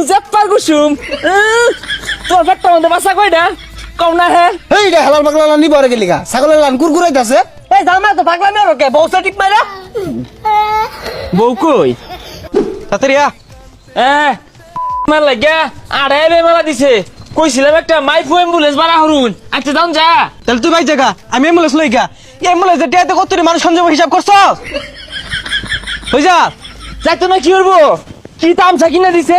জাপার কুসুম তোর পেটটা মধ্যে বাসা কয়টা কম না হে এই রে হালাল পাগলা লান নিবরে গেলি গা ছাগলের লান কুরকুরাইতাছে এই জামা তো পাগলামি আর কে বউসা ঠিক মাইরা বউ কই তাড়াতাড়ি আ মার লাগা আরে মেলা দিছে কইছিলাম একটা মাইফু অ্যাম্বুলেন্স বাড়া হরুন আচ্ছা দাও যা তাহলে তুই ভাই জায়গা আমি এমএলএস লইগা এমএলএস এর টিয়াতে কত মানুষ সংযম হিসাব করছস হই যা যাইতো না কি করবো কি তামসা কিনা দিছে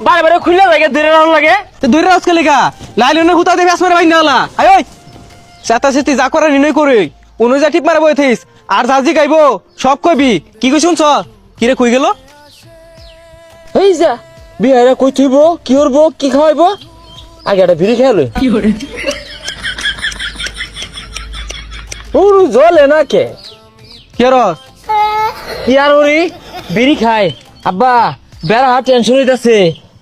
বারে বারে খুলে লাগে ধরে রাখা লাগে তো দূরে আজকে লেগা লাইলনে হুতা দেবে আসমারে বাইনা হলা আয় ওই সাতা সিটি যা করে নিনই করে অনুযা টিপ মারা বই থইস আর জাজি গাইবো সব কইবি কি কই শুনছ কি রে কই গেল এই যা বিহারে কই থইব কি করব কি খাওয়াইবো আগে একটা বিড়ি খেয়ালো কি করে ওরু জলে না কে কি আর কি আর ওরি বিড়ি খায় আব্বা বেড়া টেনশন হইতাছে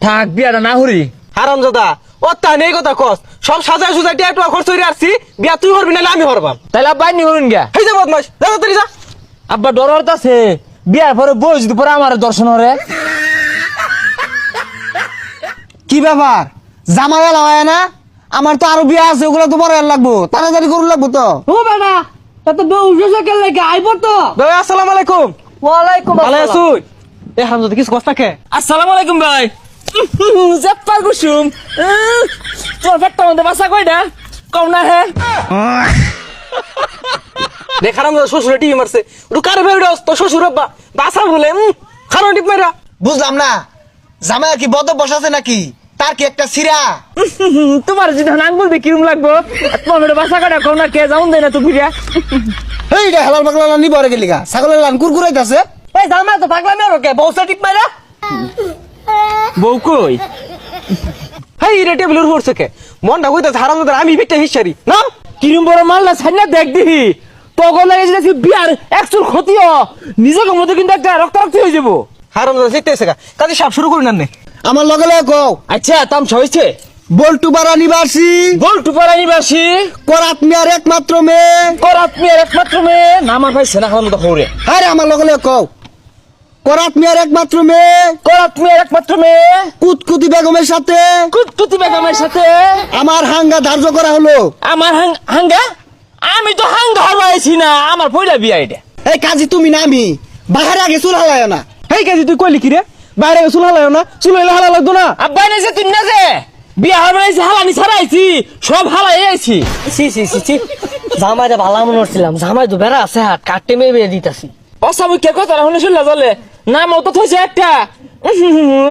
থাক বিয়াটা না হরি হারামজাদা ও তা নেই কথা কস সব সাজায় সুজায় টিয়া একটু খরচ হইরে আসছি বিয়া তুই করবি না আমি হরবাম তাইলে আব্বা নি হরুন গা এই যে বদমাস যা তাড়াতাড়ি যা আব্বা ডর হইতাছে বিয়ার পরে বই যদি পরে আমার দর্শন হরে কি ব্যাপার জামাওয়ালা হয় না আমার তো আরো বিয়া আছে ওগুলো তো বড় লাগবো তাড়াতাড়ি করুন লাগবো তো ও বেটা তা বউ উঠে কেন লাগে আইবো তো ভাই আসসালামু আলাইকুম ওয়ালাইকুম ভালো আসসালাম আছুই এ হারামজাদা কিছু কষ্ট থাকে আসসালামু আলাইকুম ভাই জাপার কুসুম তোর পেটটা মধ্যে বাসা কয়টা কম না হে দেখ হারামজাদা শ্বশুরে টিভি মারছে ওটা কার ভাই ওটা তো শ্বশুর আব্বা বাসা বলে খানো টিপ মাইরা বুঝলাম না জামাই কি বদ বসাছে নাকি তার কি একটা সিরা তোমার যদি আঙ্গুল দিয়ে কিরম লাগবো তোমার পেটে বাসা কয়টা কম না কে যাউন দেয় না তো ঘুরিয়া এই রে হালাল পাগলা লান নিবরে গেলি গা ছাগলের লান কুরকুরাইতাছে এই জামা তো পাগলামি আর কে বউসা ঠিক মাইরা বউ কই হেই রে টেবিলের উপর থেকে মনটা কইতাছে হারামজাদা আমি বিটটা হিসারি না কিরম বড় মালটা ছাইনা দেখ দিহি তখন লাগে যে বিয়ার একচুর ক্ষতিও নিজেকে মধ্যে কিন্তু একটা রক্তারক্তি হয়ে যাবো হারামজাদা শিখতেছে কাজে সাপ শুরু করি না আমার লগে লগে কও আচ্ছা তামসা হয়েছে বল্টু পাড়া নিবাসী বল্টু পাড়া নিবাসী করাত মিয়ার একমাত্র মেয়ে করাত মেয়ের একমাত্র মেয়ে নাম আর পাইছে না খাওয়ার মতো হরে আরে আমার লগে লগে কও করাত মিয়ার একমাত্র মেয়ে করাত মেয়ের একমাত্র মেয়ে কুতকুতি বেগমের সাথে কুতকুতি বেগমের সাথে আমার হাঙ্গা ধার্য করা হলো আমার হাঙ্গা আমি তো হাঙ্গা হরবাইছি না আমার পয়লা বিয়া এটা এই কাজী তুমি না আমি বাহারে আগে চুল হালায় না হেই কাজে তুই কইলি কি রে বাইরে চুল হালায় না চুল হইলে হালা লাগতো না আব্বা না যে তুই না যে বিয়া হরবাইছি হালানি ছাড়াইছি সব হালাই আইছি সি জামাইটা ভালো মনে করছিলাম জামাই তো বেড়া আছে হাত কাটতে মেয়ে দিতাছি অসাবুকের কথা শুনে শুনলা চলে নাম তো থইছে একটা